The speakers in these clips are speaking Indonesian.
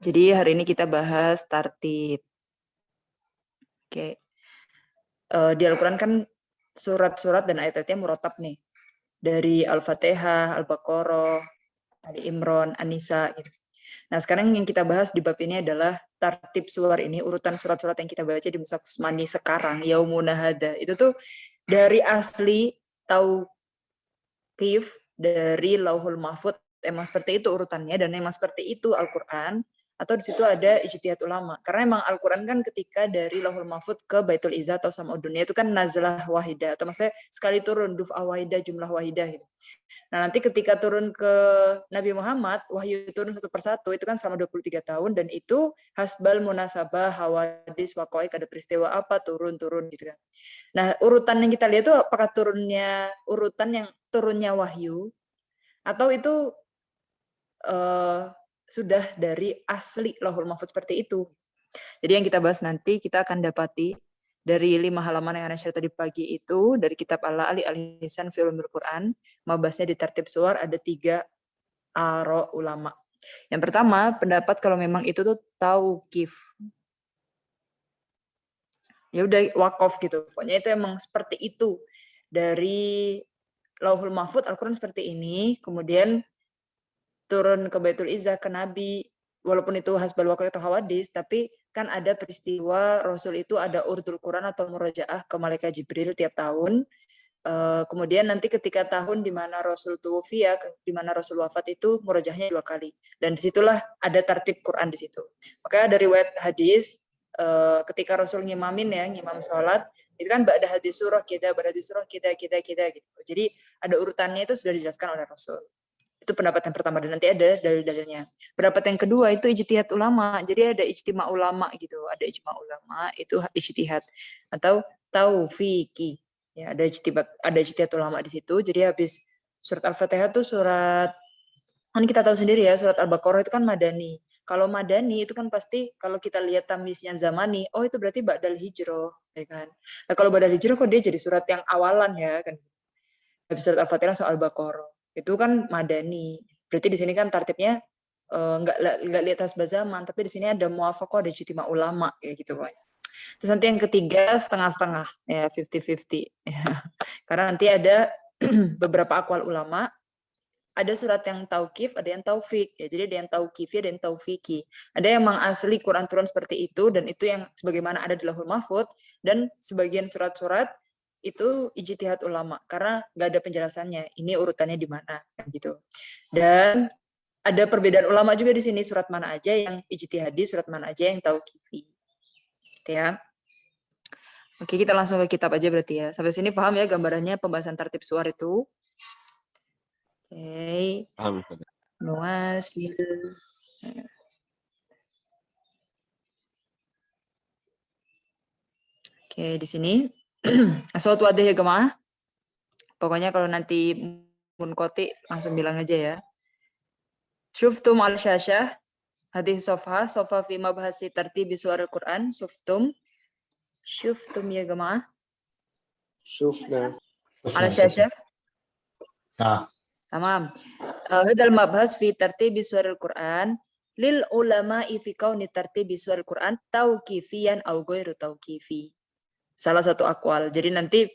Jadi hari ini kita bahas tartib. Oke. Di Al-Quran kan surat-surat dan ayat-ayatnya murattab nih. Dari Al-Fatihah, Al-Baqarah, Ali Imran, An-Nisa gitu. Nah, sekarang yang kita bahas di bab ini adalah tartib suwar ini, urutan surat-surat yang kita baca di Mushaf Utsmani sekarang, Yaumuna Hada. Itu tuh dari asli tauqif dari Lauhul Mahfuz emang seperti itu urutannya dan emang seperti itu Al-Qur'an atau di situ ada ijtihad ulama. Karena emang Al-Qur'an kan ketika dari Lauhul Mahfuz ke Baitul Izzah atau Sama'ud Dunya itu kan nazalah wahidah atau maksudnya sekali turun duf'ah wahidah jumlah wahidah gitu. Nah, nanti ketika turun ke Nabi Muhammad, wahyu turun satu persatu, itu kan selama 23 tahun, dan itu hasbal munasabah, hawadis, waqa'iq, ada peristiwa apa, turun-turun gitu kan. Nah, urutan yang kita lihat itu apakah urutan yang turunnya wahyu, atau itu sudah dari asli Lauhul Mahfuz seperti itu. Jadi yang kita bahas nanti, kita akan dapati dari 5 halaman yang Ana share tadi pagi itu, dari kitab Al-Ali Al-Hisan fi Ulumul Quran, mabahasnya di tartib suwar ada 3 aro ulama. Yang pertama, pendapat kalau memang itu tuh tauqif. Ya udah wakaf gitu. Pokoknya itu emang seperti itu. Dari Lauhul Mahfuz Al-Quran seperti ini, kemudian turun ke Baitul Izzah ke Nabi, walaupun itu hasbal waqi' atau hawadis, tapi kan ada peristiwa Rasul itu ada urdul Quran atau murojaah ke Malaikat Jibril tiap tahun. Kemudian nanti ketika tahun di mana Rasul tuwfiya, di mana Rasul wafat itu murojaahnya 2 kali. Dan disitulah ada tartib Quran di situ. Maka dari riwayat hadis, ketika Rasul ngimamin ya, ngimam sholat, itu kan ba'da hadis surah kita, ba'da hadis surah kita gitu. Jadi ada urutannya itu sudah dijelaskan oleh Rasul. Itu pendapat yang pertama dan nanti ada dalil-dalilnya. Pendapat yang kedua itu ijtihad ulama. Jadi ada ijtima ulama gitu. Ada ijma ulama itu ijtihad atau taufiqi. Ya, ada ijtihad ulama di situ. Jadi habis surat Al-Fatihah tuh surat kan kita tahu sendiri ya, surat Al-Baqarah itu kan madani. Kalau madani itu kan pasti kalau kita lihat tamyiznya zamani, oh itu berarti ba'dal hijrah, ya kan. Nah, kalau ba'dal hijrah kok dia jadi surat yang awalan ya kan. Habis surat Al-Fatihah soal Al-Baqarah. Itu kan madani. Berarti di sini kan tartibnya nggak lihat hasbah zaman, tapi di sini ada muwafaqah, ada ijtima ulama kayak gitu pokoknya. Terus nanti yang ketiga setengah-setengah ya 50-50. Ya. Karena nanti ada beberapa akwal ulama, ada surat yang tauqif, ada yang taufik. Ya, jadi ada yang tauqifi, ada yang taufiki. Ada yang memang asli Quran turun seperti itu dan itu yang sebagaimana ada di Lauhul Mahfuz dan sebagian surat-surat itu ijtihad ulama karena nggak ada penjelasannya. Ini urutannya di mana kan gitu. Dan ada perbedaan ulama juga di sini surat mana aja yang ijtihadi, surat mana aja yang tauqifi. Gitu ya. Oke, kita langsung ke kitab aja berarti ya. Sampai sini paham ya gambarannya pembahasan tartib suar itu? Oke. Paham. Nuasil. Oke, di sini asal wadah ya Gemah. Pokoknya kalau nanti munqati langsung bilang aja ya. Syuftum al-syasyah hadis sofa fi mabhasi tartibi suara Al-Quran. Syuftum ya Gemah. Syufna. Al-syasyah. Nah. Tamam. Hadal mabhas fi tartibi suara Al-Quran. Lil ulama fi kauni tartibi suara Al-Quran tauqifiyan au ghairu tauqifi. Salah satu akwal. Jadi nanti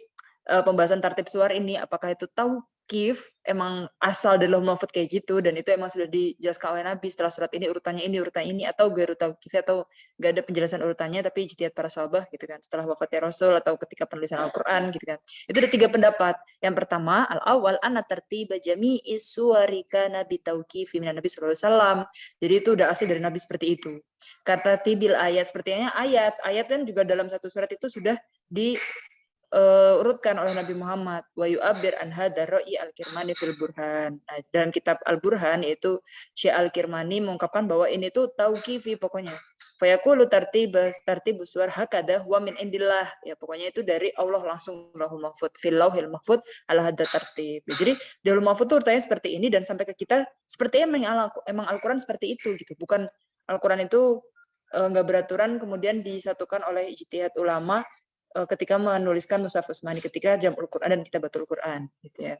pembahasan tartib suar ini apakah itu tauqif emang asal dari Lauhul Mahfuz kayak gitu dan itu emang sudah dijelaskan oleh Nabi setelah surat ini urutan ini atau ghairu tauqif atau enggak ada penjelasan urutannya tapi ijtihad para sahabat gitu kan setelah wafatnya Rasul atau ketika penulisan Al-Qur'an gitu kan. Itu ada 3 pendapat. Yang pertama al-awwal anna tartiba jami'i suwari kana bi tauqifi minan Nabi sallallahu alaihi wasallam. Jadi itu udah asli dari Nabi seperti itu. Kata tibil ayat sepertinya ayat kan juga dalam satu surat itu sudah diurutkan oleh Nabi Muhammad wa yu'abbir an hadza ra'i al-Kirmani fil Burhan. Nah, dalam kitab Al-Burhan yaitu Syekh Al-Kirmani mengungkapkan bahwa ini tuh tauqifi pokoknya. Fa yaqulu tartibus suwar hakada huwa min indillah. Ya pokoknya itu dari Allah langsung Lauhul Mahfuz fil Lauhil Mahfuz ala hadza tartib. Jadi di Lauhul Mahfuz tuh urutanya seperti ini dan sampai ke kita sepertinya emang Al-Qur'an seperti itu gitu. Bukan Al-Qur'an itu nggak beraturan kemudian disatukan oleh ijtihad ulama ketika menuliskan Mushaf Utsmani ketika Jam'ul Quran dan Kitabatul Quran gitu ya.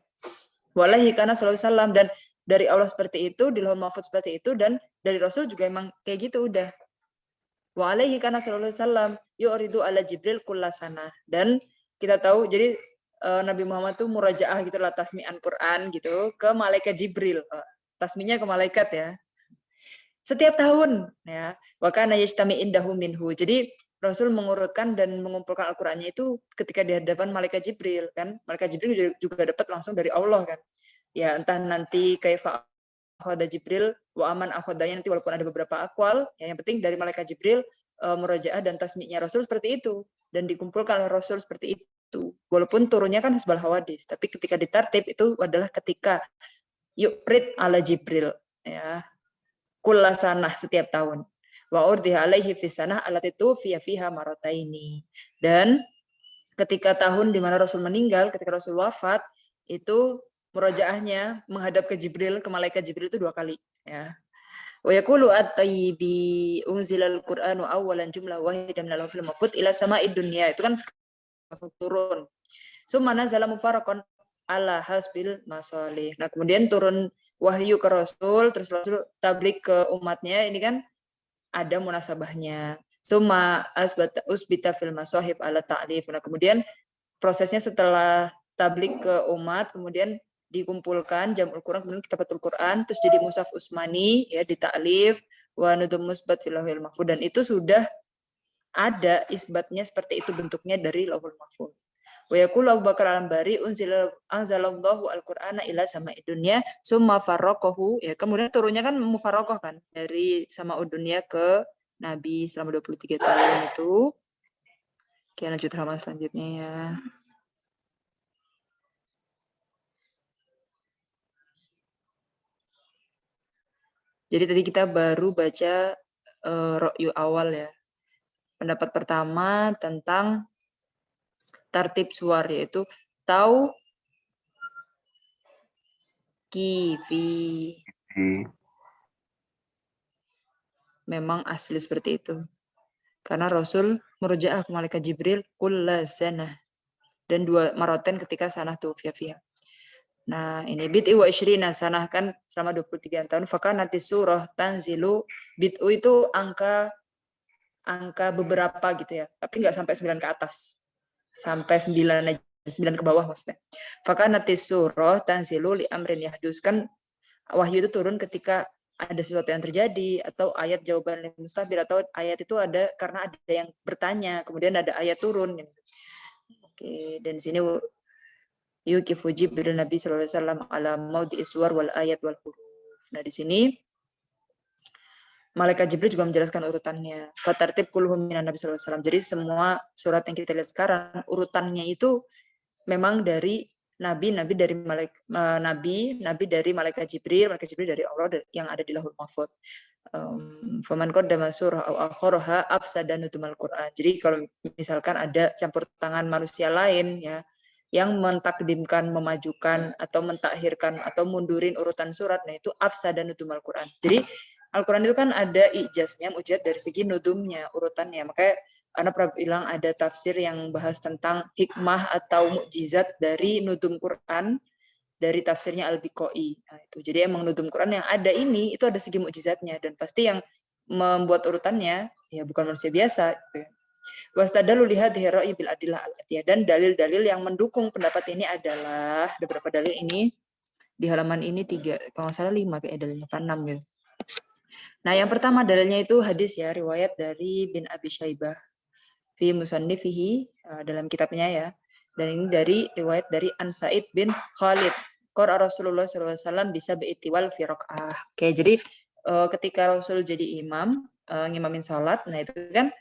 Wallahi kana sallallahu alaihi wasallam dan dari Allah seperti itu, di Lauhul Mahfuz seperti itu, dan dari Rasul juga emang kayak gitu udah. Wa alaihi kana sallallahu alaihi wasallam yu'ridu ala Jibril kullasana. Dan kita tahu jadi Nabi Muhammad tuh murajaah gitu lah tasmi'an Quran gitu ke malaikat Jibril. Tasminya ke malaikat ya. Setiap tahun ya. Wa kana yajtami indahu minhu. Jadi Rasul mengurutkan dan mengumpulkan Al-Qur'annya itu ketika di hadapan malaikat Jibril kan. Malaikat Jibril juga dapat langsung dari Allah kan. Ya entah nanti kaifa akhada Jibril wa aman akhadanya nanti walaupun ada beberapa akwal, ya, yang penting dari malaikat Jibril murajaah dan tasmi'nya Rasul seperti itu dan dikumpulkan oleh Rasul seperti itu. Walaupun turunnya kan hasbal hawadis, tapi ketika ditartib itu adalah ketika yu'rid ala Jibril ya. Kullasanah setiap tahun. Wa urdiha alaihi fi sanah allati fiha marataini. Dan ketika tahun di mana Rasul meninggal, ketika Rasul wafat, itu murojaahnya menghadap ke Jibril, ke malaikat Jibril itu 2 kali ya. Wa yaqulu at-tayyibi unzilal Qur'anu awwalan jumlah wahidan min al-lawhil mahfuz ila sama'id dunya. Itu kan langsung turun. Summa nazala mufarraqan ala hasbil masalih. Nah, kemudian turun wahyu ke Rasul, terus Rasul tablik ke umatnya, ini kan ada munasabahnya. Summa usbita fil masahif ala ta'lif. Nah, kemudian prosesnya setelah tablik ke umat, kemudian dikumpulkan Jam'ul Quran, kemudian Kitabatul Quran, terus jadi Mushaf Utsmani ya di ta'lif wa nudum musbat fil Lauhil Mahfuz, dan itu sudah ada isbatnya seperti itu bentuknya dari Lauhul Mahfuz. Wa yaqulu Abu Bakar Al-Anbari anzalallahu al-Qur'ana ila sama'id dunya summa farraqahu, ya kemudian turunnya kan mufarraqah kan dari sama'ud dunya ke Nabi selama 23 tahun itu. Oke, lanjut halaman selanjutnya ya. Jadi tadi kita baru baca Ra'yu awal ya. Pendapat pertama tentang tartib suar, yaitu tau, kifi. Memang asli seperti itu. Karena Rasul murojaah ke malaikat Jibril kulla sanah. Dan 2 maroten ketika sanah tuwfiya fiha. Nah, ini bid'i wa isyrina sanah kan selama 23 tahun. Faka nanti surah tanzilu, bid'u itu angka beberapa gitu ya. Tapi nggak sampai 9 ke atas. Sampai 9 aja, 9 ke bawah maksudnya. Faka nanti surah tanzilu li amrin yahdus, kan wahyu itu turun ketika ada sesuatu yang terjadi, atau ayat jawaban yang mustabir, atau ayat itu ada karena ada yang bertanya, kemudian ada ayat turun. Oke, dan di sini yuqifu Jibril Nabi sallallahu alaihi wasallam ala maudhi'is suwar wal ayat wal huruf. Nah, di sini malaikat Jibril juga menjelaskan urutannya. Fatartib kulluhum minan Nabi sallallahu alaihi wasallam. Jadi semua surat yang kita lihat sekarang urutannya itu memang dari nabi dari nabi dari malaikat Jibril dari Allah yang ada di Lauhul Mahfuz. Faman qaddama surah aw akharaha afsada nutumal Quran. Jadi kalau misalkan ada campur tangan manusia lain ya yang mentakdimkan, memajukan atau mentakhirkan atau mundurin urutan surat, nah itu afsada nutumal Quran. Jadi Al-Quran itu kan ada ijaznya, mujad dari segi nudumnya, urutannya. Makanya Ana pernah bilang ada tafsir yang bahas tentang hikmah atau mukjizat dari nudum Quran dari tafsirnya Al-Biqai. Nah, itu. Jadi emang nudum Quran yang ada ini itu ada segi mukjizatnya, dan pasti yang membuat urutannya ya bukan manusia biasa. Wastadalu lihadhihi ra'i bil adillah al-atiyah, dan dalil-dalil yang mendukung pendapat ini adalah ada berapa dalil ini di halaman ini 3, kalau nggak salah 5 kayak dalilnya, 6 gitu. Nah, yang pertama dalilnya itu hadis ya, riwayat dari bin Abi Syaibah fi musannifihi, dalam kitabnya ya. Dan ini dari riwayat dari An Sa'id bin Khalid. Qara Rasulullah SAW bisa beitiwal fi raq'ah. Oke, jadi ketika Rasul jadi imam, ngimamin salat, nah itu kan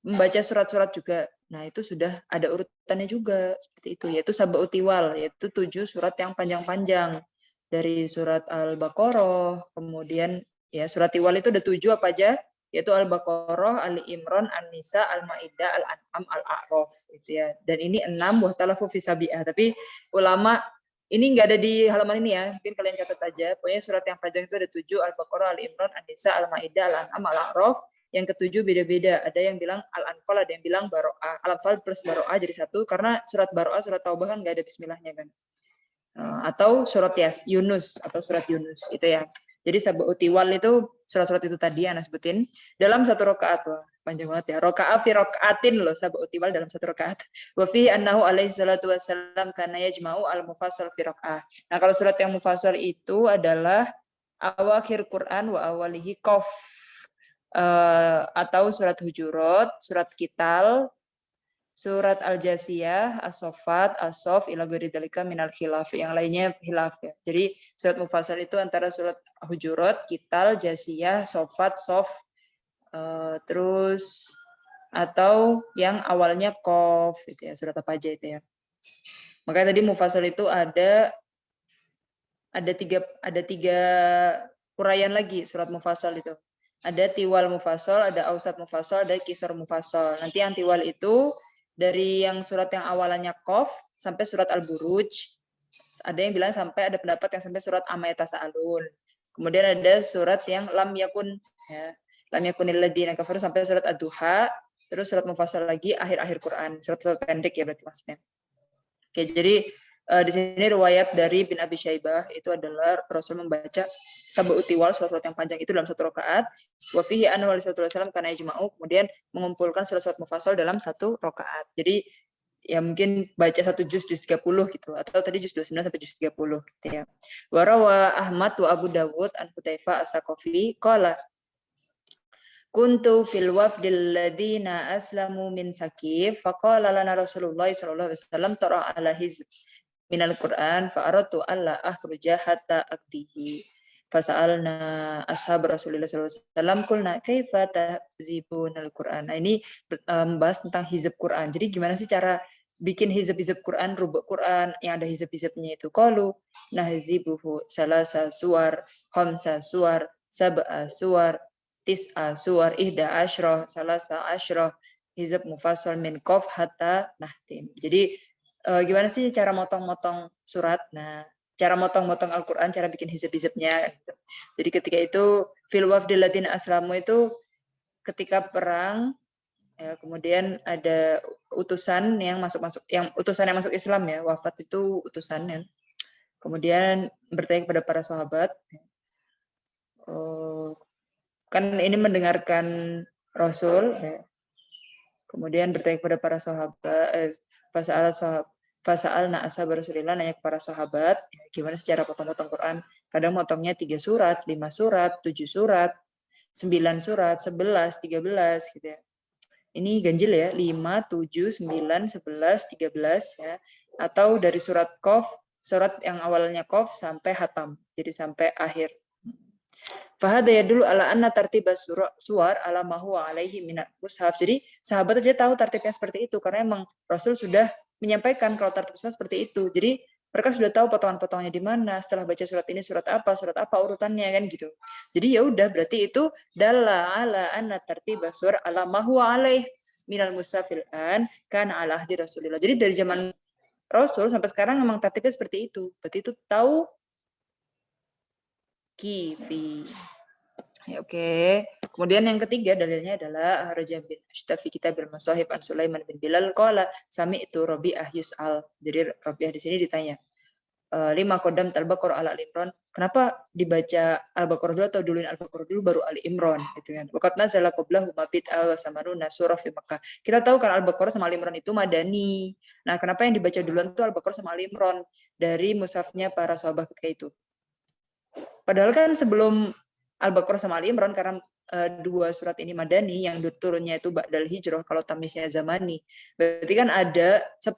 membaca surat-surat juga. Nah, itu sudah ada urutannya juga seperti itu, yaitu sab'u tiwal, yaitu 7 surat yang panjang-panjang. Dari surat Al-Baqarah, kemudian ya surat tiwal itu ada 7 apa aja? Yaitu Al-Baqarah, Ali Imran, An-Nisa, Al-Maidah, Al-An'am, Al-A'raf gitu ya. Dan ini 6 wa talafu fi sabi'ah. Tapi ulama ini enggak ada di halaman ini ya. Mungkin kalian catat aja. Pokoknya surat yang panjang itu ada 7, Al-Baqarah, Ali Imran, An-Nisa, Al-Maidah, Al-An'am, Al-A'raf. Yang ke-7 beda-beda. Ada yang bilang Al-Anfal, ada yang bilang Baro'ah. Al-Anfal plus Baro'ah jadi 1 karena surat Baro'ah, surat Taubah kan enggak ada bismillahnya kan. atau surat Yunus atau surat Yunus itu ya. Jadi sab'u tiwal itu surat-surat itu tadi Ana sebutin dalam satu rakaat. Wah, panjang banget ya. Rakaat fi rakaatin loh, sab'u tiwal dalam satu rakaat. Wa fi annahu alaihi salatu wassalam kana yajma'u al-mufassal fi rakaah. Nah, kalau surat yang mufassal itu adalah awakhir Quran wa awalihi qaf. Atau surat Hujurat, surat Qital, surat Al-Jasiyah, As-Saffat, As-Saff, ila ghairi dzalika minal khilaf. Yang lainnya khilaf ya. Jadi surat mufassal itu antara surat Hujurat, Qital, Jasiyah, Saffat, Saff, terus atau yang awalnya Qaf gitu ya, surat apa aja itu ya. Makanya tadi mufassal itu ada tiga uraian lagi surat mufassal itu. Ada tiwal mufassal, ada ausat mufassal, ada kisar mufassal. Nanti yang tiwal itu dari yang surat yang awalannya Qaf sampai surat Al-Buruj. Ada yang bilang sampai, ada pendapat yang sampai surat Amma Yatasa'alun. Kemudian ada surat yang lam yakun ya, lam yakunil ladzina kafaru sampai surat Ad-Duha, terus surat mufassal lagi akhir-akhir Quran, surat pendek ya berarti maksudnya. Oke, jadi di sini riwayat dari bin Abi Syaibah itu adalah Rasul membaca sab'u tiwal, surat-surat yang panjang itu dalam satu rakaat. Wa fihi annahu alaihi wasallam kana yajma'u, kemudian mengumpulkan surat-surat mufassal dalam satu rakaat. Jadi ya mungkin baca satu juz 30 gitu, atau tadi juz 29 sampai juz 30 gitu ya. Wa rawa Ahmad wa Abu Dawud an Hudzaifah as-Saqafi qala kuntu fil wafdil ladina aslamu min Saqif faqala lana Rasulullah sallallahu alaihi wasallam tara ala hizb minal Quran fa aradtu alla akhruja hatta aktihi fasa'alna ashab Rasulullah sallallahu alaihi wasallam qulna kaifa tahzibunal Quran. Nah, ini membahas tentang hizb Quran. Jadi gimana sih cara bikin hizb Quran, rubuk Quran yang ada hizb-hizbnya itu? Qalu nahzibuhu salasa suwar, khamsa suwar, sab'a suwar, tis'a suwar, ihda asyroh, salasa asyroh, hizb mufassal min qaf hatta nahtim. Jadi gimana sih cara motong-motong surat? Nah, cara motong-motong Al-Quran, cara bikin hizb-hizbnya. Gitu. Jadi ketika itu, fil wafdil ladina aslamu itu ketika perang, ya, kemudian ada utusan yang masuk Islam ya, wafat itu utusannya. Kemudian bertanya kepada para sahabat, kan ini mendengarkan Rasul, ya. Kemudian bertanya kepada para sahabat, fasa'alna ashab Rasulillah, nanya kepada sahabat, ya, gimana secara potong-potong Quran. Kadang motongnya 3 surat, 5 surat, 7 surat, 9 surat, 11, 13 gitu ya. Ini ganjil ya, 5, 7, 9, 11, 13 ya. Atau dari surat Qaf, surat yang awalnya Qaf sampai Hatam. Jadi sampai akhir. Fahada yadullu ala anna tartibas suwar ala ma huwa alaihi minat mushaf. Jadi sahabat aja tahu tartibnya seperti itu karena emang Rasul sudah menyampaikan kalau tartib surat seperti itu. Jadi mereka sudah tahu potongan-potongannya di mana, setelah baca surat ini surat apa urutannya kan gitu. Jadi ya udah berarti itu dalla ala anna tartibas suwar ala ma huwa alaihi minal mushafil an kana ala ahdi Rasulillah. Jadi dari zaman Rasul sampai sekarang memang tartibnya seperti itu. Berarti itu tahu kifi. Ya, oke. Kemudian yang ketiga dalilnya adalah Raja bin Ashtafi kitab al-Masahib an Sulaiman bin Bilal qala sami'tu Rabi'ah yus'al. Jadi Rabi'ah di sini ditanya, lima qadam al-Baqarah ala Al-Imran. Kenapa dibaca Al-Baqarah dulu atau duluin Al-Baqarah dulu baru Ali Imran gitu kan. Waqad nazala qablahu mabit wa samaruna surah fi Makkah. Kita tahu kan Al-Baqarah sama Ali Imran itu madani. Nah, kenapa yang dibaca duluan itu Al-Baqarah sama Ali Imran dari mushafnya para sahabat ketika itu? Padahal kan sebelum Al-Baqarah sama Ali Imran, karena dua surat ini madani, yang turunnya itu ba'dal hijrah, kalau tamisnya zamani. Berarti kan ada 10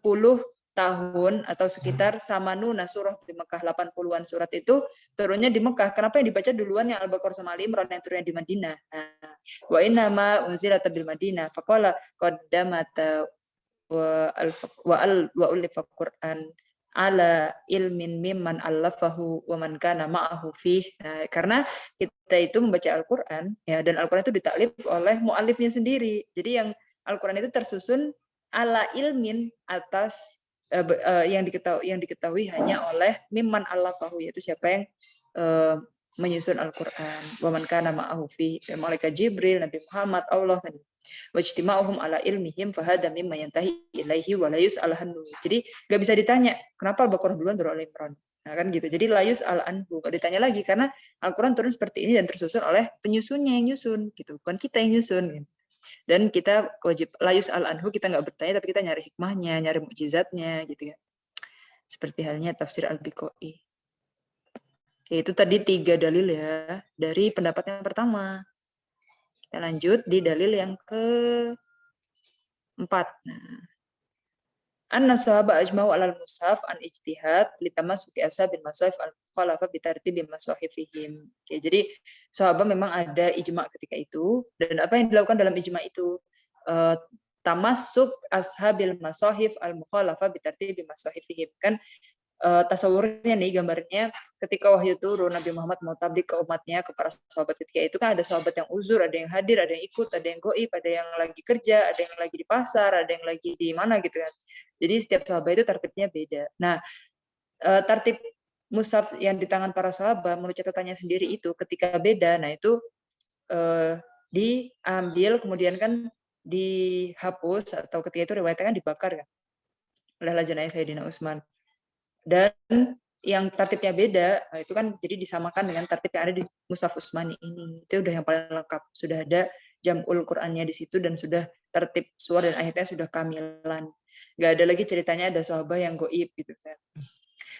tahun atau sekitar samanuna surah di Mekah, 80-an surat itu turunnya di Mekah. Kenapa yang dibaca duluan yang Al-Baqarah sama Ali Imran yang turunnya di Madinah? Nah, wa inna ma unzilat bil Madinah faqala qaddamata wa ulifa Qur'an ala ilmin mimman allafahu wa man kana ma'ahu fih. Nah, karena kita itu membaca Al-Qur'an ya, dan Al-Qur'an itu ditaklif oleh muallifnya sendiri. Jadi yang Al-Qur'an itu tersusun ala ilmin atas yang diketahui hanya oleh mimman allafahu, yaitu siapa yang menyusun Al-Qur'an. Wa man kana ma'ahu fi malaikat Jibril, Nabi Muhammad, Allah kan. Wajtima'uhum ala ilmihim fahada mimma yantahi ilaihi wa la yus'al anhu. Jadi enggak bisa ditanya, kenapa Al-Baqarah duluan baru Al-Imran? Nah, kan gitu. Jadi la yus'al anhu, enggak ditanya lagi karena Al-Qur'an turun seperti ini dan tersusun oleh penyusunnya yang nyusun gitu, bukan kita yang nyusun gitu. Dan kita wajib la yus'al anhu, kita enggak bertanya tapi kita nyari hikmahnya, nyari mukjizatnya gitu ya. Seperti halnya tafsir Al-Biqai. Itu tadi 3 dalil ya dari pendapat yang pertama. Kita lanjut di dalil yang ke-4. Nah, anna sahaba ajma'u 'alal mushaf an ijtihad litamassuki ashabil masahif al-mukhalafa bi tartibi masahifihim. Oke, jadi sahabat memang ada ijma' ketika itu, dan apa yang dilakukan dalam ijma' itu? Tamassuk ashabil masahif al-mukhalafa bi tartibi masahifihim. Kan tasawurnya nih, gambarnya ketika wahyu turun, Nabi Muhammad mau tabligh ke umatnya, ke para sahabat ketika itu kan ada sahabat yang uzur, ada yang hadir, ada yang ikut, ada yang goib, ada yang lagi kerja, ada yang lagi di pasar, ada yang lagi di mana gitu kan. Jadi setiap sahabat itu tertibnya beda. Nah, tertib mushaf yang di tangan para sahabat menurut catatannya sendiri itu ketika beda, nah itu diambil kemudian kan dihapus, atau ketika itu riwayatnya kan dibakar kan oleh lajanah Sayyidina Utsman. Dan yang tertibnya beda, itu kan jadi disamakan dengan tertib yang ada di Mushaf Utsmani ini. Itu udah yang paling lengkap. Sudah ada jam'ul Qur'annya di situ dan sudah tertib suar dan ayatnya sudah kamilan. Nggak ada lagi ceritanya ada sahabat yang goib gitu kan.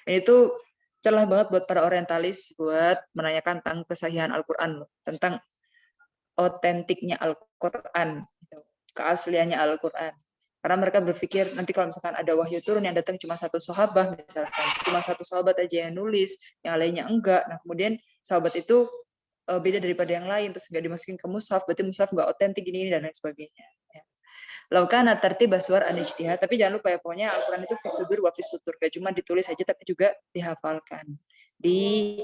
Dan itu celah banget buat para orientalis buat menanyakan tentang kesahihan Al-Qur'an, tentang otentiknya Al-Qur'an, keasliannya Al-Qur'an. Karena mereka berpikir nanti kalau misalkan ada wahyu turun yang datang cuma satu sahabat, misalkan cuma satu sahabat aja yang nulis, yang lainnya enggak. Nah kemudian sahabat itu beda daripada yang lain, terus enggak dimasukin ke mushaf, berarti mushaf enggak otentik ini dan lain sebagainya. Laukana tertib baswar an-ijtihad, tapi jangan lupa ya, pokoknya Al-Quran itu fisudur wa fisutur, gak cuma ditulis aja tapi juga dihafalkan di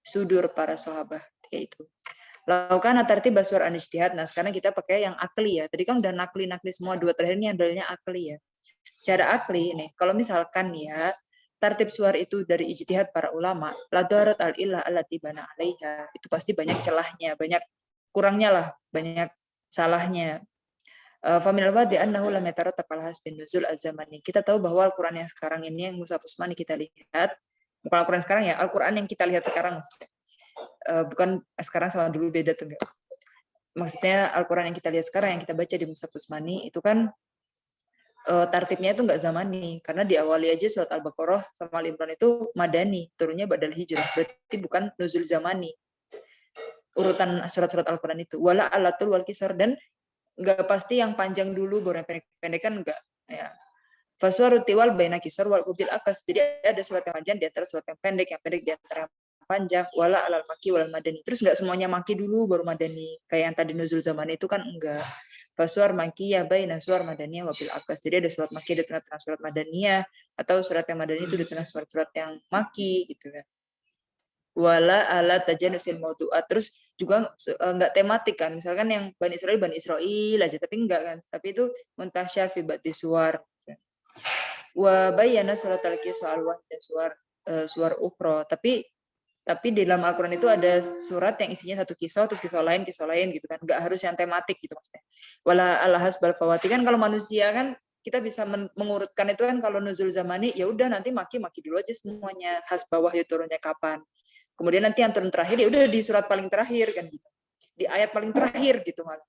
sudur para sahabat, kayak itu. Lakukan tertib baswar an-ijtihad. Nah, sekarang kita pakai yang akli ya. Tadi kan udah nakli semua, 2 terakhir ini dalilnya akli ya. Secara akli nih, kalau misalkan ya tertib suar itu dari ijtihad para ulama, la darat al-illah allati bana 'alaiha. Itu pasti banyak celahnya, banyak kurangnya lah, banyak salahnya. Famil wadi annahu lam yatarattab ala hasbin nuzul az-zamani. Kita tahu bahwa Al-Qur'an yang sekarang ini yang Mushaf Utsmani kita lihat, bukan Al-Qur'an sekarang ya, Al-Qur'an yang kita lihat sekarang maksudnya. Bukan sekarang sama dulu beda tuh enggak. Maksudnya Al-Qur'an yang kita lihat sekarang yang kita baca di Mushaf Utsmani itu kan tartibnya itu enggak zamani, karena diawali aja surat Al-Baqarah sama Al-Imran itu madani, turunnya ba'dal hijrah, berarti bukan nuzul zamani. Urutan surat-surat Al-Qur'an itu wala alatul wal kisar, dan enggak pasti yang panjang dulu baru yang pendek kan enggak ya. Faswaru tiwal baina kisar wal ubil akas. Jadi ada surat yang panjang di antara surat yang pendek di antara panjang, wala alal maki wal madani. Terus enggak semuanya maki dulu baru madani. Kayak yang tadi nuzul zaman itu kan enggak. Faswar maki ya baina suar madaniyah wabil akas. Jadi ada surat maki di tengah-tengah surat madaniyah, atau surat yang madani itu di tengah surat-surat yang maki gitu kan. Wala ala tajanusil maudu'at. Terus juga enggak tematik kan. Misalkan yang Bani Israil aja, tapi enggak kan. Tapi itu muntasyar fi ba'di suar. Wa bayyana surat al-qisal wa suar ukhra. Tapi di dalam Al-Qur'an itu ada surat yang isinya satu kisah terus kisah lain gitu kan. Enggak harus yang tematik gitu maksudnya. Wala ala hasbal fawati. Kan kalau manusia kan kita bisa mengurutkan itu kan, kalau nuzul zamani ya udah nanti maki dulu aja semuanya, hasba wahyu turunnya kapan. Kemudian nanti yang turun terakhir ya udah di surat paling terakhir kan gitu. Di ayat paling terakhir gitu malah.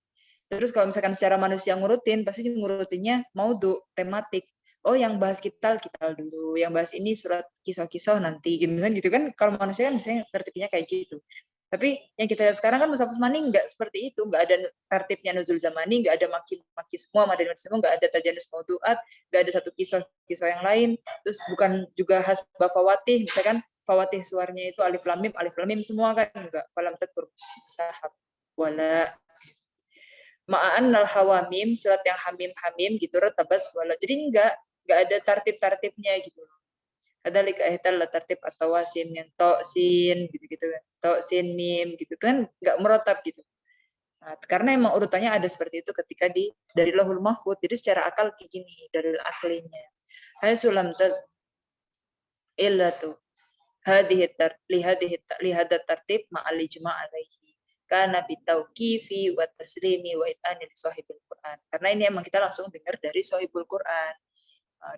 Terus kalau misalkan secara manusia ngurutin, pasti ngurutinnya maudhu, tematik. Oh, yang bahas kital dulu, yang bahas ini surat kisah-kisah nanti, gitu kan. Kalau manusia kan misalnya tertibnya kayak gitu. Tapi yang kita lihat sekarang kan Mushaf Utsmani enggak seperti itu, enggak ada tertibnya nuzul zamani, enggak ada maki semua, madani semua, enggak ada tajanus maudu'at, enggak ada satu kisah yang lain. Terus bukan juga hasba fawatih, misalkan fawatih suaranya itu alif lam mim semua kan enggak. Falam tadkur sahab wala ma'an al hawamim, surat yang hamim gitu retabas wala. Jadi enggak ada tertib-tertibnya gitu. Ada lika ihtal tertib atau wasin yang to sin gitu kan. To sin mim gitu kan enggak merotab gitu. Nah, karena emang urutannya ada seperti itu ketika dari Lauhul Mahfuz. Jadi secara akal kayak gini, dari aklinya. Hai sulam illatu. lihada tartib ma'al ijma' alaihi kana bitauqifi wa taslimi wa it'ani li sahibul Quran. Karena ini emang kita langsung dengar dari sahibul Quran,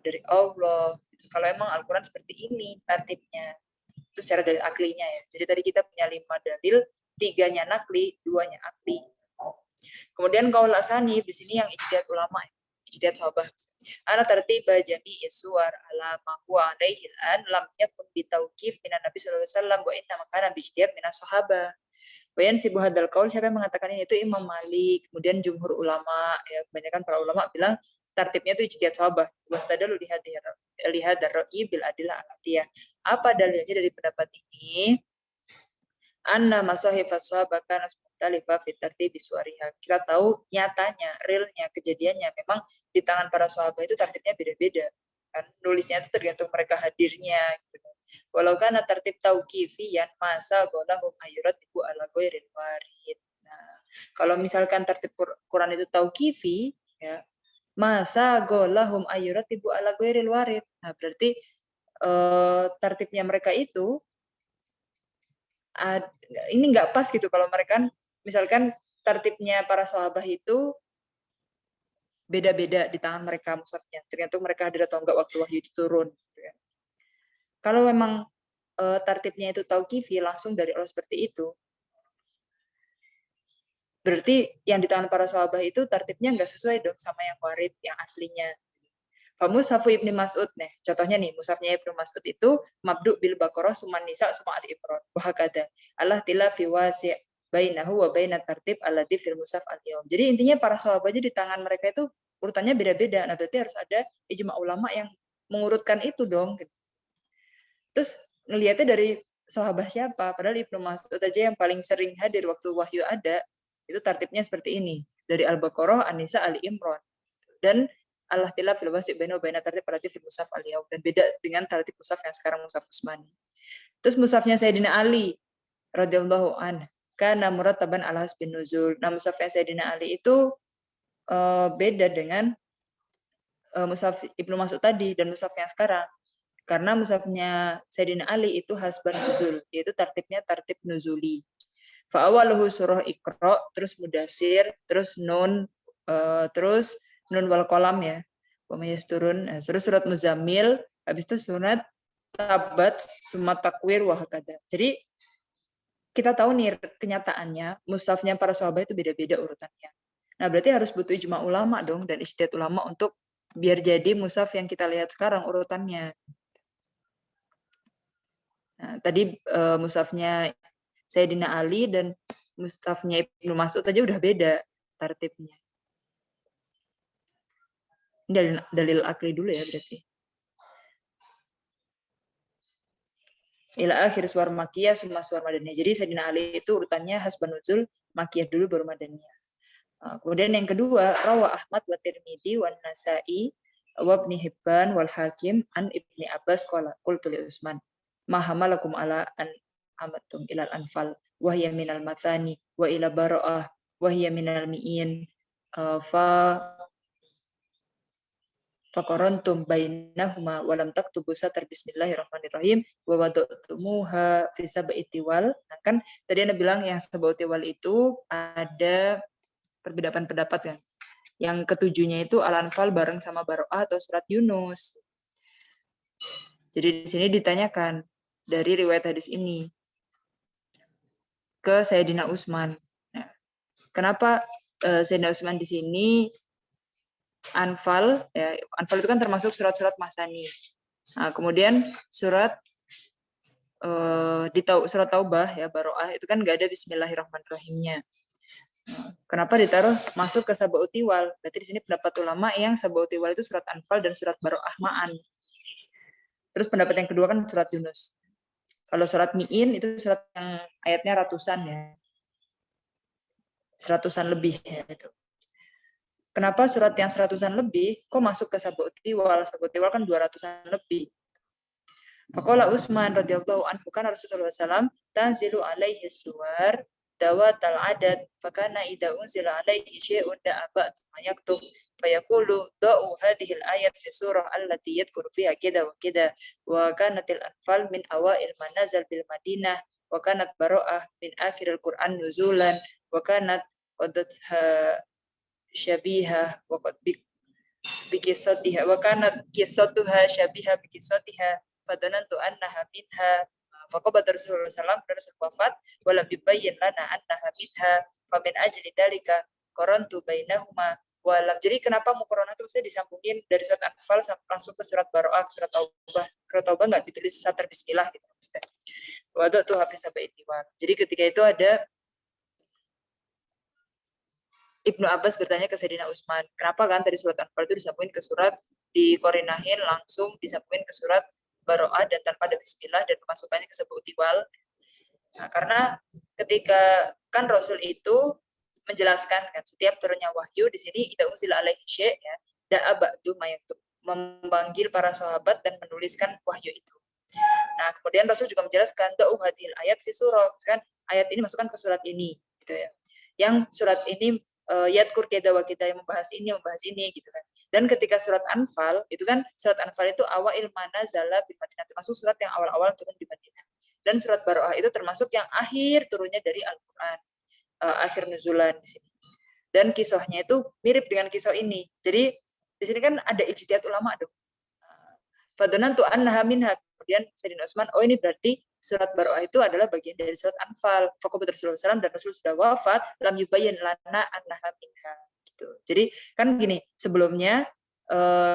dari Allah. Kalau emang Al-Quran seperti ini tartibnya, itu secara dalil aklinya ya. Jadi tadi kita punya 5 dalil, 3-nya nakli, 2-nya akli. Kemudian qaul asani di sini yang ijtihad ulama, ijtihad sahabat. Ana tartiba jami'i suwar ala ma huwa alaihi an lam yakun bitauqif minan Nabi sallallahu alaihi wasallam wa inna makana bi ijtihad minas sahabah. Wayan sibu hadal qaul, siapa yang mengatakan ini? Itu Imam Malik, kemudian jumhur ulama, ya kebanyakan para ulama bilang tartibnya itu ijtihad sahabat. Wastadalu lihadar ra'i bil adillah al-atiyah. Apa dalilnya dari pendapat ini? Anna masahif as-sahabah kana mukhtalifa fi tartibi suwariha. Kita tahu nyatanya, realnya, kejadiannya memang di tangan para sahabat itu tartibnya beda-beda. Kan nulisnya itu tergantung mereka hadirnya gitu. Walau kana tartib tauqifiyan masa golahum ayurat ibu ala ghairil warid. Nah, kalau misalkan tartib Quran itu tauqifi ya, masa golahum ayurat ibu ala ghairil warid. Nah, berarti tartibnya mereka itu ini nggak pas gitu kalau mereka misalkan tartibnya para sahabat itu beda-beda di tangan mereka mushafnya, tergantung mereka hadir atau enggak waktu wahyu itu turun. Kalau memang tartibnya itu tauqifi langsung dari Allah seperti itu, berarti yang di tangan para sahabat itu tartibnya nggak sesuai dong sama yang warid, yang aslinya. Mushafu Ibnu Mas'ud nih, contohnya nih, mushafnya Ibnu Mas'ud itu mabdu bil Baqarah suman nisa suma Ali Imran. Wahakada Allah tila fi wasi' bainahu wa bainat tartib alladzi fil mushaf al-yawm. Jadi intinya para sahabat aja di tangan mereka itu urutannya beda-beda. Nah, berarti harus ada ijma ulama yang mengurutkan itu dong. Terus ngelihatnya dari sahabat siapa? Padahal Ibnu Mas'ud aja yang paling sering hadir waktu wahyu ada, itu tartibnya seperti ini. Dari Al-Baqarah, An-Nisa, Ali Imran. Dan Allah tila fil wasi' bainahu wa bainat tartib alladzi fil mushaf al-yawm. Dan beda dengan tartib mushaf yang sekarang mushaf Utsmani. Terus mushafnya Sayyidina Ali radhiyallahu anhu kana murattaban ala hasbin nuzul. Nah, mushafnya Sayyidina Ali itu beda dengan mushaf Ibnu Mas'ud tadi dan mushaf yang sekarang. Karena mushafnya Sayyidina Ali itu hasban nuzul, yaitu tartibnya tartib nuzuli. Fa awaluhu surah Iqra, terus Mudassir, terus Nun, terus Nun wal Qalam ya. Pemayas turun, terus surat Muzammil, habis itu surat Tabat, Sumat Takwir, Wahakada. Jadi kita tahu nih kenyataannya mushafnya para sahabat itu beda-beda urutannya. Nah, berarti harus butuh ijma ulama dong dan ijtihad ulama untuk biar jadi mushaf yang kita lihat sekarang urutannya. Nah, tadi mushafnya Sayyidina Ali dan mushafnya Ibnu Mas'ud aja udah beda tartibnya. Ini dalil akli dulu ya berarti. Ila akhir suar makiyah summa suar madaniyah. Jadi Sayyidina Ali itu urutannya hasban nuzul, makiyah dulu baru madaniyah. Kemudian yang kedua, rawa Ahmad wa Tirmidzi wa Nasa'i wa Ibnu Hibban wal Hakim an Ibnu Abbas qala qultu li Utsman ma hamalakum ala an amatum ilal anfal wa hiya minal mathani wa ila bara'ah wa hiya minal mi'in faqarantum bainahuma wa lam taktubu satar bismillahirrahmanirrahim wa wada'tumuha fi sab'i tiwal. Nah, kan tadi Anda bilang yang sab'u tiwal itu ada perbedaan pendapat kan. Yang ketujuhnya itu Al-Anfal bareng sama Baro'ah atau surat Yunus. Jadi di sini ditanyakan dari riwayat hadis ini ke Sayyidina Utsman. Nah, kenapa Sayyidina Utsman di sini Anfal, ya, Anfal itu kan termasuk surat-surat Masani. Nah, kemudian surat surat Taubah ya Baro'ah itu kan nggak ada Bismillahirrahmanirrahimnya. Kenapa ditaruh masuk ke Sab'u Tiwal? Berarti di sini pendapat ulama yang Sab'u Tiwal itu surat Anfal dan surat Baro'ah ma'an. Terus pendapat yang kedua kan surat Yunus. Kalau surat Mi'in itu surat yang ayatnya ratusan ya. Seratusan lebih ya itu. Kenapa surat yang seratusan lebih kok masuk ke Sab'u Tiwal? Sab'u Tiwal kan 200-an lebih. Faqala Utsman radhiyallahu anhu kana Rasulullah SAW tanzilu alaihi suwar dawatal adad fakana idza unzila alaihi syai'un da'aba yaktub fayaqulu da'u hadhil ayat fi surah allati yadhkuru fiha kida wa kida wa kanatil anfal min awail manazal bil Madinah wa kanat bara'ah min akhiril Qur'an nuzulan wa kanat qadatha syabiha wa qad bikisatiha wa kanat kisatuha syabiha bikisatiha fadanantu annaha minha faqabat Rasulullah sallallahu alaihi wasallam wafat wa lam yubayyin lana annaha minha famin ajli dalika qarantu bainahuma walam. Jadi kenapa muqaranah itu mesti disambungin dari surat Anfal langsung ke surat Baroah, surat Taubah. Surat Taubah enggak ditulis satar bismillah gitu maksudnya. Wa tu hafiz baitiwan. Jadi ketika itu ada Ibnu Abbas bertanya ke Sayyidina Utsman, kenapa kan dari surat Anfal itu disambungin ke surat, dikorinahin langsung disambungin ke surat Baroah dan tanpa ada bismillah dan pemasukannya ke sebut tiwal. Nah, karena ketika kan Rasul itu menjelaskan kan setiap turunnya wahyu di sini ida unzil alaihi syai' ya, da'a ba'du mayaktub, memanggil para sahabat dan menuliskan wahyu itu. Nah, kemudian Rasul juga menjelaskan da'u hadil ayat fi surah, kan ayat ini masukkan ke surat ini gitu ya. Yang surat ini yadkur keda wa kita yang membahas ini gitu kan. Dan ketika surat Anfal itu kan surat Anfal itu awail manazala bil Madinah, termasuk surat yang awal-awal turun di Madinah. Dan surat Baroah itu termasuk yang akhir turunnya dari Al-Qur'an. Akhir nuzulan di sini. Dan kisahnya itu mirip dengan kisah ini. Jadi di sini kan ada ijtihad ulama dong. Fadanantu annaha minha. Kemudian Sayyidina Utsman, oh ini berarti surat Baroah itu adalah bagian dari surat Anfal. Faqabat Rasulullah SAW dan Rasul sudah wafat, lam yubayyin lana annaha minha. Gitu. Jadi kan gini, sebelumnya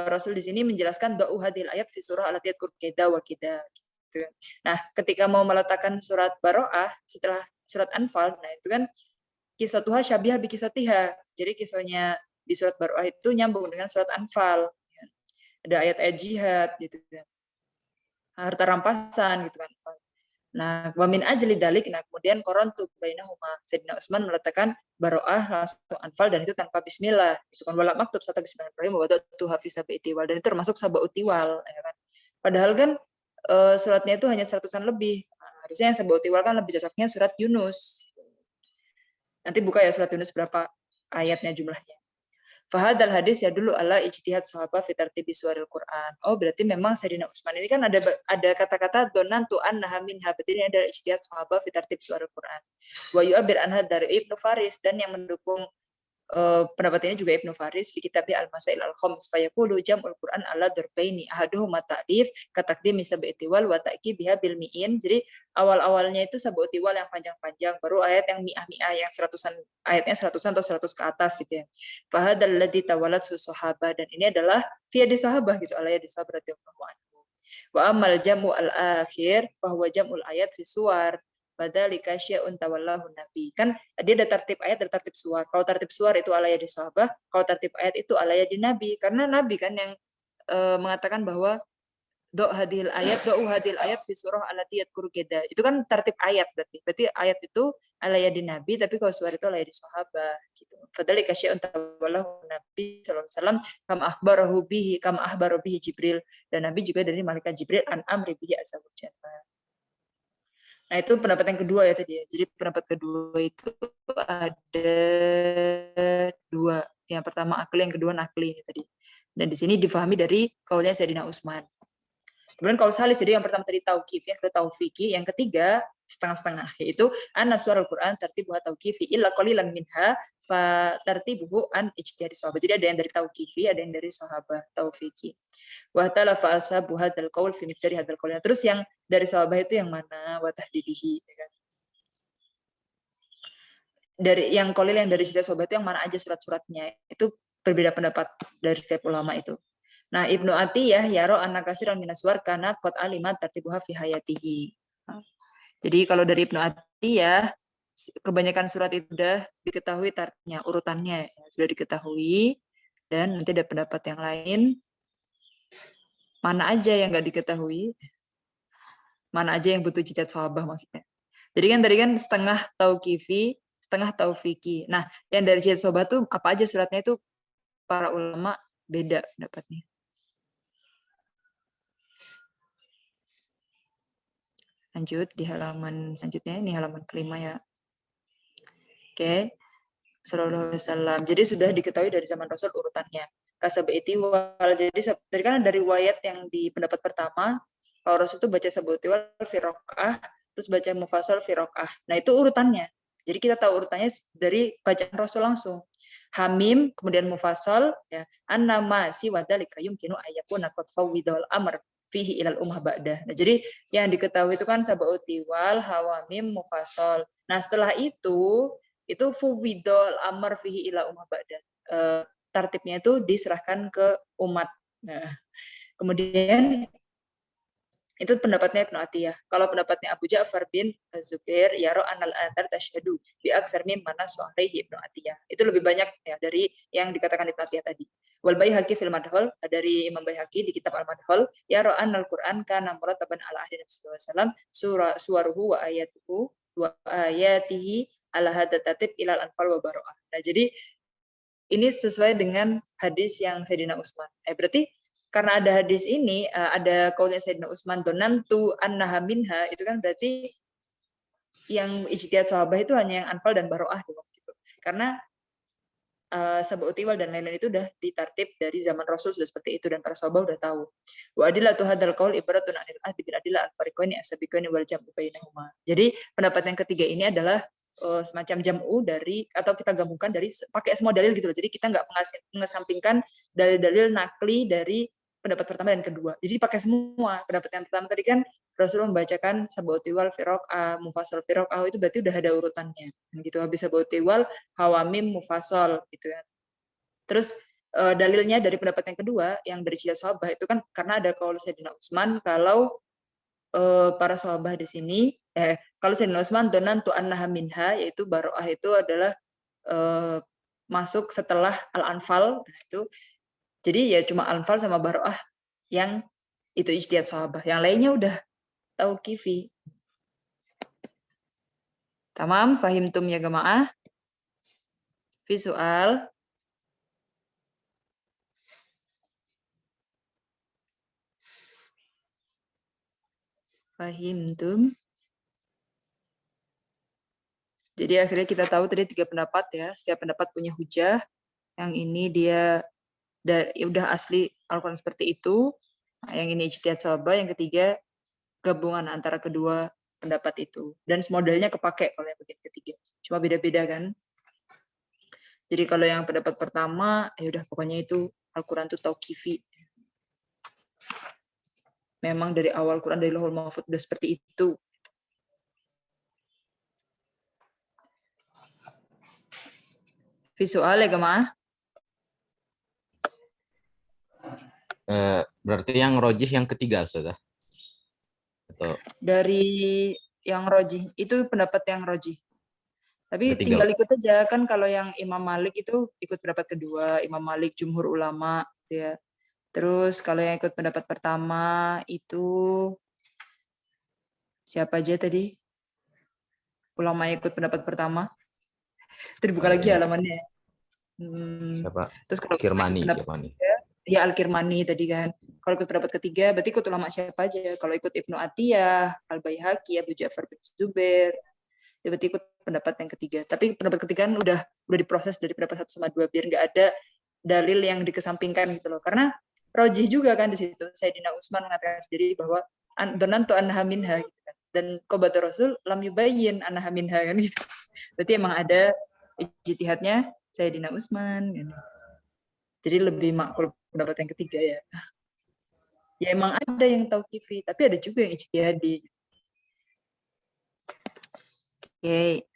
Rasul di sini menjelaskan da'u hadil ayat fi surah allati yadhkur kida wa kida. Gitu. Nah, ketika mau meletakkan surat Baroah setelah surat Anfal, nah itu kan kisah Tuhan syabihah bi kisatiha. Jadi kisahnya di surat Baroah itu nyambung dengan surat Anfal. Ada ayat-ayat jihad gitu kan. Harta rampasan gitu kan. Nah, wa min ajli dalik, nah kemudian qarantu bainahuma. Sayyidina Utsman meletakkan Baroah langsung Anfal dan itu tanpa bismillah. Itu kan wala maktub sata bismillahirrahmanirrahim wa wadatu hafiz baitiwal dan itu termasuk sabautiwal ya kan. Padahal kan suratnya itu hanya 100-an lebih. Nah, harusnya yang sabautiwal kan lebih cocoknya surat Yunus. Nanti buka ya surat Yunus berapa ayatnya jumlahnya. Fahadal hadis ya dulu ala ijtihad sahabat fi tartibi suwaril Quran. Oh, berarti memang Sayyidina Utsman ini kan ada kata-kata donantu annaha minha, berarti ini adalah ijtihad sahabat fi tartib suwaril Quran. Wa yu'abbir anha dari Ibnu Faris, dan yang mendukung pendapat ini juga Ibnu Faris fi kitab Al-Masail Al-Khams fayaqulu jam'ul Quran ala darbaini ahaduhuma ta'rif kataqdimi sab'ati wal wa ta'kibiha bil mi'in. Jadi awal-awalnya itu sab'ati wal yang panjang-panjang, baru ayat yang mi'ah yang 100-an, ayatnya 100-an atau 100 ke atas gitu ya. Fa hadzal ladzi tawalat sahabah, dan ini adalah via di sahabah gitu, alaya di sahabah radhiyallahu anhu. Wa amal jam'u al-akhir fa huwa jam'ul ayat fi suwar Badalika syai'un tawallahu nabi. Kan dia ada tertib ayat, ada tertib suar. Kalau tertib suar itu alaya di sahabah, kalau tertib ayat itu alaya di nabi. Karena nabi kan yang mengatakan bahwa do'u hadil ayat fi surah allati yadhkuru keda. Itu kan tertib ayat berarti. Berarti ayat itu alaya di nabi, tapi kalau suar itu alaya di sahabah gitu. Fadalika syai'un tawallahu nabi sallallahu alaihi wasallam kam ahbaru bihi Jibril, dan nabi juga dari malaikat Jibril an amri bihi azza wa jalla. Nah, itu pendapat yang kedua ya tadi ya. Jadi pendapat kedua itu ada dua. Yang pertama akli, yang kedua nakli tadi. Dan di sini difahami dari kaulnya Sayyidina Utsman. Kemudian kaul salis, jadi yang pertama tadi tauqif, yang kedua taufiqi, yang ketiga setengah-setengah, yaitu anna suwarul Quran tartibuha tauqifi illa qalilan minha fa tartibuhu an ijtihadi sahabat. Jadi ada yang dari tauqifi, ada yang dari sahabat taufiqi. Wa talafa ashabu hadzal qaul fi miqdari hadzal qaul. Terus yang dari sahabat itu yang mana? Wa tahdidihi, ya kan? Dari yang qalil, yang dari sahabat itu yang mana aja surat-suratnya. Itu berbeda pendapat dari setiap ulama itu. Nah, Ibnu Atiyah yaro anna katsiran minas suwar kana qad alimat tartibuha fi hayatihi. Jadi kalau dari Ibnu Atiyah, kebanyakan surat itu sudah diketahui tartibnya, urutannya sudah diketahui, dan nanti ada pendapat yang lain. Mana aja yang nggak diketahui, mana aja yang butuh ijtihad sahabah maksudnya. Jadi kan setengah tauqifi, setengah taufiki. Nah, yang dari ijtihad sahabah tuh apa aja suratnya itu para ulama beda pendapatnya. Lanjut di halaman selanjutnya, ini halaman kelima ya. Oke. Sallallahu Alaihi Wasallam. Jadi sudah diketahui dari zaman Rasul urutannya. Kasabaiti wal. Jadi dari kan dari riwayat yang di pendapat pertama, kalau Rasul itu baca sabaiti wal fi rakaah, terus baca mufassal fi rakaah. Nah, itu urutannya. Jadi kita tahu urutannya dari bacaan Rasul langsung. Hamim, kemudian mufassal, ya. An-nama si wadalika yumkinu ayyakuna qad fawwidal amr fihi ilal ummah ba'dah. Nah, jadi yang diketahui itu kan sabaiti wal, hawamim, mufassal. Nah, setelah itu fuwidol amar fihi ila ummah ba'da. Tartibnya itu diserahkan ke umat. Nah, kemudian itu pendapatnya Ibnu Atiyah. Kalau pendapatnya Abu Ja'far bin Zubair, yaro anal athar tasyhadu bi aksar mimma nasu alaihi Ibnu Atiyah. Itu lebih banyak ya dari yang dikatakan Ibnu Atiyah tadi. Wal Baihaqi fil Madhul, dari Imam Baihaqi di kitab Al-Madhul, yaro anal Qur'an kana murataban ala ahdi Nabi sallallahu alaihi wasallam suwaruhu wa ayatihi ala hadza tatib ilal anfal wa baro'ah. Nah, jadi ini sesuai dengan hadis yang Sayyidina Utsman. Berarti karena ada hadis ini, ada qaulnya Sayyidina Utsman donantu annaha minha, itu kan berarti yang ijtihad sahabat itu hanya yang anfal dan baro'ah doang gitu. Karena sabaut iwal dan lain-lain itu udah ditartib dari zaman Rasul sudah seperti itu dan para sahabat udah tahu. Wa adillatu hadzal qaul ibaratun anil ahdi bil adillah al-fariqaini as-sabiqaini wal jam'u bainahuma. Jadi pendapat yang ketiga ini adalah semacam jam'u dari, atau kita gabungkan dari pakai semua dalil gitu loh. Jadi kita nggak mengesampingkan dalil-dalil nakli dari pendapat pertama dan kedua. Jadi pakai semua. Pendapat yang pertama tadi kan Rasulullah membacakan sabauti wal firaqah, mufassal firaqah, itu berarti udah ada urutannya. Gitu. Habis sabauti wal hawamim mufassal gitu ya. Terus dalilnya dari pendapat yang kedua yang dari ijtihad sahabat itu kan karena ada qaul Sayyidina Utsman kalau para sahabat di sini kalau Sayyidina Utsman donantu annaha minha, yaitu baro'ah itu adalah masuk setelah al-anfal itu. Jadi ya cuma al-anfal sama baro'ah yang itu ijtihad sahabat. Yang lainnya udah tauqifi. Tamam, fahimtum ya jamaah? Fi soal. Fahimtum. Jadi akhirnya kita tahu tadi 3 pendapat ya. Setiap pendapat punya hujah. Yang ini dia udah asli Al-Quran seperti itu. Nah, yang ini ijtihad sahabat. Yang ketiga gabungan antara kedua pendapat itu. Dan modelnya kepake kalau yang bagian ketiga. Cuma beda-beda kan. Jadi kalau yang pendapat pertama, ya udah pokoknya itu Al-Quran itu tauqifi. Memang dari awal Quran dari Lauhul Mahfuz udah seperti itu. Visual ya Gama? Berarti yang rojih yang ketiga, Ustazah? Atau dari yang rojih, itu pendapat yang rojih. Tapi ketiga. Tinggal ikut aja, kan kalau yang Imam Malik itu ikut pendapat kedua, Imam Malik jumhur ulama, ya. Terus kalau yang ikut pendapat pertama itu siapa aja tadi? Ulama yang ikut pendapat pertama. Itu dibuka lagi halamannya. Siapa? Terus kalau Kirmani. Ya Al-Kirmani tadi kan. Kalau ikut pendapat ketiga, berarti ikut ulama siapa aja? Kalau ikut Ibnu Atiyah, Al-Baihaqi, Abu Ja'far bin Zubair, ya berarti ikut pendapat yang ketiga. Tapi pendapat ketiga kan udah diproses dari pendapat 1 sama 2 biar nggak ada dalil yang dikesampingkan gitu loh. Karena rojih juga kan di situ. Sayyidina Utsman mengatakan sendiri bahwa donantu annaha minha gitu kan. Dan qabat Rasul lam yubayyin annaha minha kan gitu. Berarti emang ada ijtihadnya Sayyidina Utsman gitu. Jadi lebih makul pendapat yang ketiga ya. Ya emang ada yang tauqifi, tapi ada juga yang ijtihadi. Oke.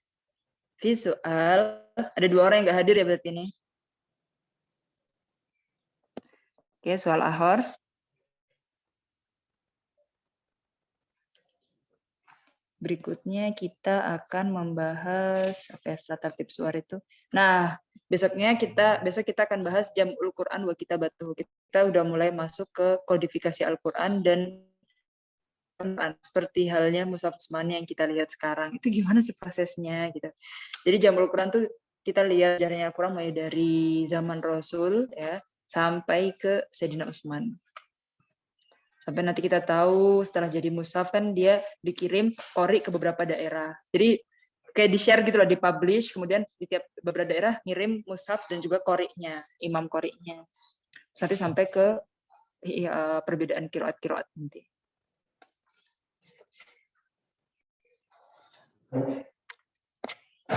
Visual. Ada 2 orang yang nggak hadir ya berarti ini. Oke, soal akhir. Berikutnya kita akan membahas apa ya, setelah tertib suara itu. Nah, besok kita akan bahas Jam'ul Quran wa Kitabatuh. Kita udah mulai masuk ke kodifikasi Al-Quran dan seperti halnya Mushaf Utsmani yang kita lihat sekarang. Itu gimana sih prosesnya gitu. Jadi Jam'ul Quran tuh kita lihat sejarahnya Al-Quran mulai dari zaman Rasul ya sampai ke Sayyidina Utsman. Sampai nanti kita tahu setelah jadi mushaf kan dia dikirim qori ke beberapa daerah. Jadi kayak di-share gitu loh, di-publish, kemudian di tiap beberapa daerah ngirim mushaf dan juga qori'nya, imam qori'nya. Nanti sampai ke perbedaan qiraat nanti.